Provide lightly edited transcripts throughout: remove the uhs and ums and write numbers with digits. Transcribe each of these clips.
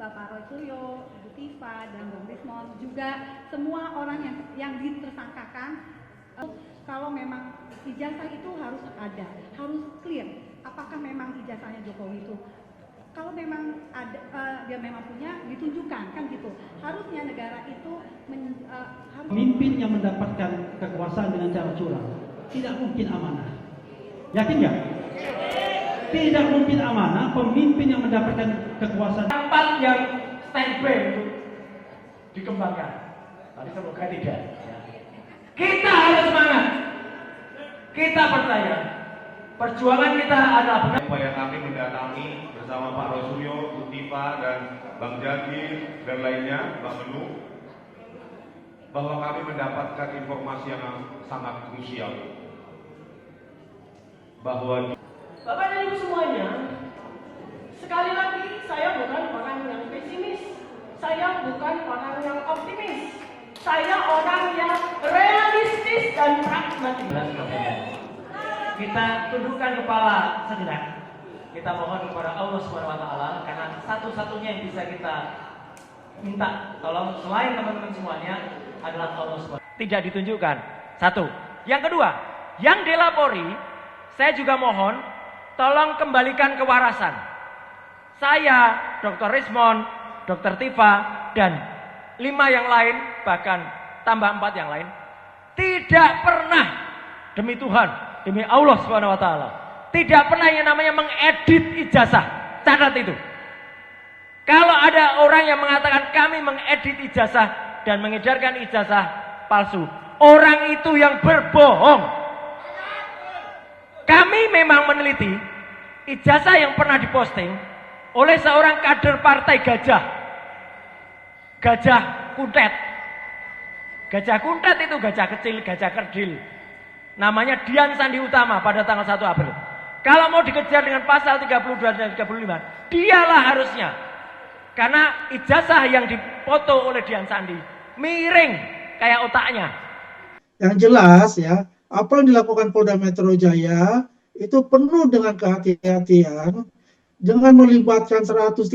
Bapak Roy Suryo, Bu Tifa, dan Bang Rismon, juga semua orang yang ditersangkakan, kalau memang ijazah itu harus ada, harus clear. Apakah memang ijazahnya Jokowi itu? Kalau memang ada, dia memang punya, ditunjukkan, kan gitu. Harusnya negara itu harus... Pemimpin yang mendapatkan kekuasaan dengan cara curang tidak mungkin amanah. Yakin nggak? Tidak mungkin amanah pemimpin yang mendapatkan kekuasaan. Tempat yang standby untuk dikembangkan. Tapi semoga tidak. Kita harus semangat. Kita percaya perjuangan kita adalah benar. Upaya kami mendatangi bersama Pak Roy Suryo, Bu Tifa, dan Bang Jagir dan lainnya, Bang Menu, bahwa kami mendapatkan informasi yang sangat krusial bahwa Bapak dan Ibu semuanya, sekali lagi saya bukan orang yang pesimis, saya bukan orang yang optimis, saya orang yang realistis dan pragmatis. Kita tundukkan kepala sejenak. Kita mohon kepada Allah SWT, karena satu-satunya yang bisa kita minta tolong selain teman-teman semuanya adalah Allah SWT. Tidak ditunjukkan. Satu. Yang kedua, yang dilapori, saya juga mohon tolong kembalikan kewarasan. Saya, Dr. Rismon, Dr. Tifa, dan 5 yang lain, bahkan tambah 4 yang lain, tidak pernah, demi Tuhan, demi Allah SWT, tidak pernah yang namanya mengedit ijazah. Catat itu. Kalau ada orang yang mengatakan kami mengedit ijazah dan mengedarkan ijazah palsu, orang itu yang berbohong. Kami memang meneliti ijazah yang pernah diposting oleh seorang kader partai Gajah Kuntet. Gajah Kuntet itu gajah kecil, gajah kerdil. Namanya Dian Sandi Utama pada tanggal 1 April. Kalau mau dikejar dengan pasal 32 dan 35, dialah harusnya. Karena ijazah yang dipoto oleh Dian Sandi miring kayak otaknya. Yang jelas ya, apa yang dilakukan Polda Metro Jaya itu penuh dengan kehati-hatian dengan melibatkan 130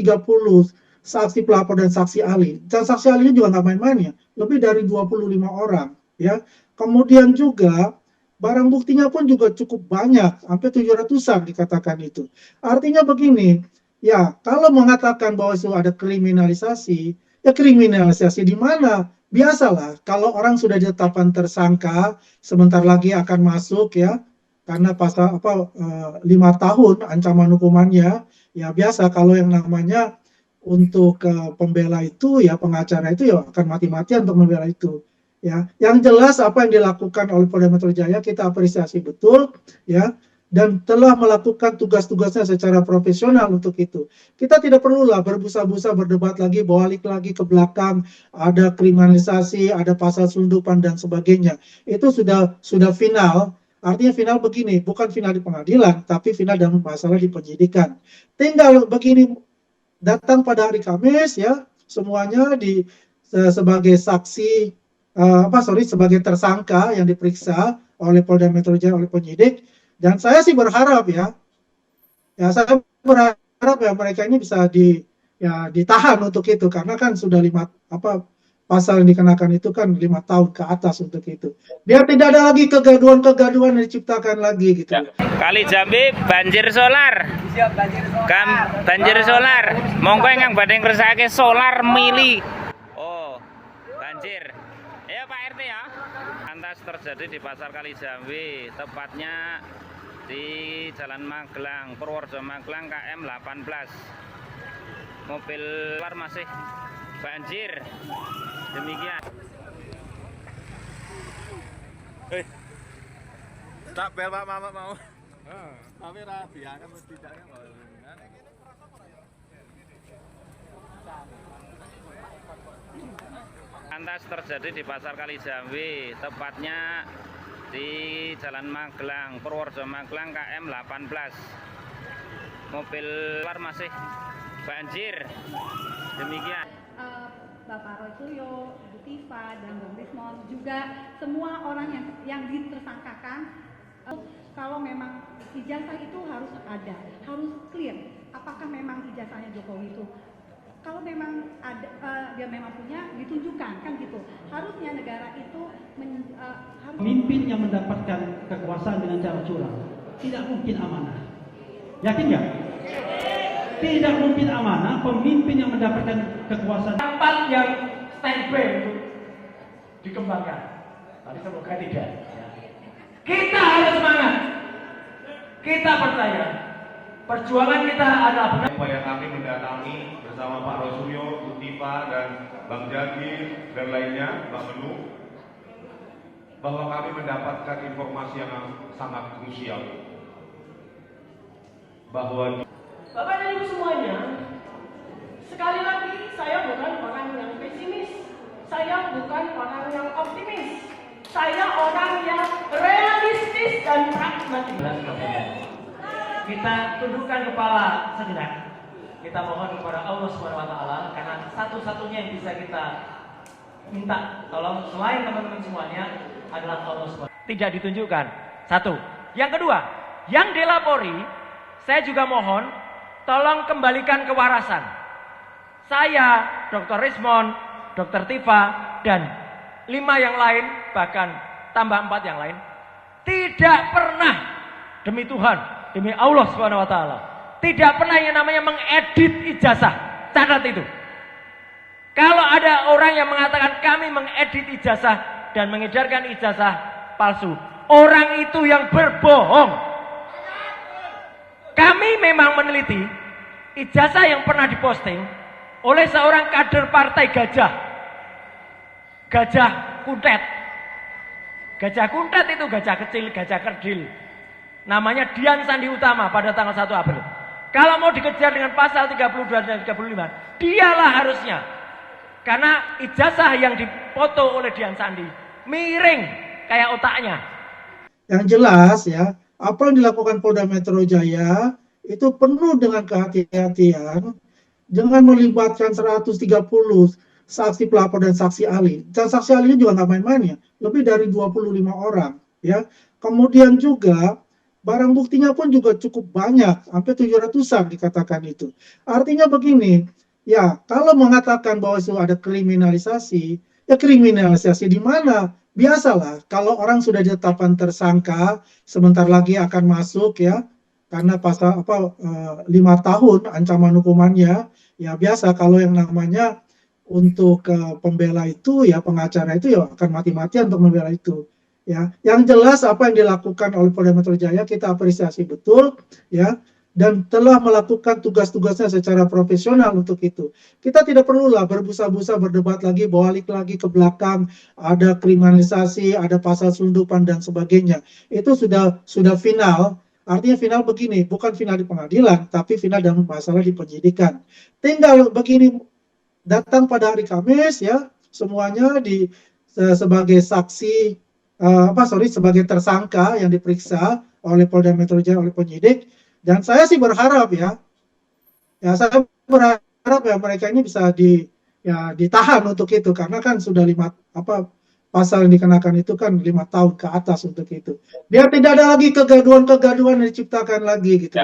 saksi pelapor dan saksi ahli. Dan saksi ahlinya juga nggak main-main ya, lebih dari 25 orang ya. Kemudian juga barang buktinya pun juga cukup banyak, sampai 700-an dikatakan itu. Artinya begini, ya kalau mengatakan bahwa itu ada kriminalisasi, ya kriminalisasi di mana? Biasalah, kalau orang sudah ditetapkan tersangka, sebentar lagi akan masuk ya, karena pasal 5 tahun ancaman hukumannya, ya biasa kalau yang namanya untuk pembela itu ya pengacara itu ya akan mati-matian untuk membela itu. Ya, yang jelas apa yang dilakukan oleh Polda Metro Jaya kita apresiasi betul ya, dan telah melakukan tugas-tugasnya secara profesional untuk itu. Kita tidak perlulah berbusa-busa berdebat lagi, balik lagi ke belakang, ada kriminalisasi, ada pasal selundupan dan sebagainya. Itu sudah final. Artinya final begini, bukan final di pengadilan, tapi final dalam masalah di penyidikan. Tinggal begini, datang pada hari Kamis ya, semuanya sebagai saksi sebagai tersangka yang diperiksa oleh Polda Metro Jaya oleh penyidik, dan saya sih berharap ya saya berharap ya mereka ini bisa ditahan untuk itu, karena kan sudah pasal yang dikenakan itu kan 5 tahun ke atas untuk itu, biar tidak ada lagi kegaduhan yang diciptakan lagi gitu. Kali Jambi banjir solar. Banjir solar. Monggo ingkang badhe ngresake solar mili. Oh, banjir. Ya Pak RT ya. Lantas terjadi di Pasar Kali Jambi, tepatnya di Jalan Magelang, Purworejo Magelang KM 18. Mobil luar masih banjir. Demikian. tak bel Pak Mamat mau. Tapi rapi akan setidaknya Lantas terjadi di Pasar Kali Jambi, tepatnya di Jalan Magelang, Purworejo Magelang KM 18. Mobil luar masih banjir. Demikian. Bapak Roy Suryo, Bu Tifa, dan Bang Rismon, juga semua orang yang ditersangkakan, kalau memang ijazah itu harus ada, harus clear. Apakah memang ijazahnya Jokowi itu? kalau memang ada dia memang punya ditunjukkan kan gitu. Harusnya negara itu harus Pemimpin yang mendapatkan kekuasaan dengan cara curang tidak mungkin amanah. Yakin nggak? Tidak mungkin amanah pemimpin yang mendapatkan kekuasaan. Tempat yang standby untuk dikembangkan. Tapi semoga tidak. Kita harus semangat. Kita percaya perjuangan kita adalah benar. Upaya kami mendatangi bersama Pak Rosuryo, Bu Tifa, dan Bang Jagir dan lainnya, Bang Menu, bahwa kami mendapatkan informasi yang sangat krusial bahwa Bapak dan Ibu semuanya, sekali lagi saya bukan orang yang pesimis, saya bukan orang yang optimis, saya orang yang realistis dan pragmatis. Kita tundukkan kepala sejenak. Kita mohon kepada Allah SWT karena satu-satunya yang bisa kita minta tolong selain teman-teman semuanya adalah Allah SWT. Tidak ditunjukkan. Satu. Yang kedua, yang dilapori, saya juga mohon tolong kembalikan kewarasan. Saya, Dr. Rismon, Dr. Tifa, dan 5 yang lain, bahkan tambah 4 yang lain, tidak pernah, demi Tuhan, demi Allah SWT, tidak pernah yang namanya mengedit ijazah. Catat itu. Kalau ada orang yang mengatakan kami mengedit ijazah dan mengedarkan ijazah palsu, orang itu yang berbohong. Kami memang meneliti ijazah yang pernah diposting oleh seorang kader partai Gajah Kuntet. Gajah Kuntet itu gajah kecil, gajah kerdil. Namanya Dian Sandi Utama pada tanggal 1 April. Kalau mau dikejar dengan pasal 32 dan 35, dialah harusnya. Karena ijazah yang dipoto oleh Dian Sandi miring kayak otaknya. Yang jelas ya, apa yang dilakukan Polda Metro Jaya itu penuh dengan kehati-hatian dengan melibatkan 130 saksi pelapor dan saksi ahli. Dan saksi ahlinya juga nggak main-main ya, lebih dari 25 orang ya. Kemudian juga barang buktinya pun juga cukup banyak, sampai 700-an dikatakan itu. Artinya begini, ya kalau mengatakan bahwa itu ada kriminalisasi, ya kriminalisasi di mana? Biasalah, kalau orang sudah ditetapkan tersangka, sebentar lagi akan masuk ya, karena pasal 5 tahun ancaman hukumannya, ya biasa kalau yang namanya untuk pembela itu ya pengacara itu ya akan mati-matian untuk membela itu. Ya, yang jelas apa yang dilakukan oleh Polda Metro Jaya kita apresiasi betul ya, dan telah melakukan tugas-tugasnya secara profesional untuk itu. Kita tidak perlulah berbusa-busa berdebat lagi, balik lagi ke belakang, ada kriminalisasi, ada pasal selundupan dan sebagainya. Itu sudah final. Artinya final begini, bukan final di pengadilan, tapi final dalam masalah di penyidikan. Tinggal begini, datang pada hari Kamis ya, semuanya sebagai saksi sebagai tersangka yang diperiksa oleh Polda Metro Jaya oleh penyidik. Dan saya sih berharap saya berharap ya mereka ini bisa ditahan untuk itu, karena kan sudah pasal yang dikenakan itu kan 5 tahun ke atas untuk itu. Biar tidak ada lagi kegaduhan yang diciptakan lagi gitu.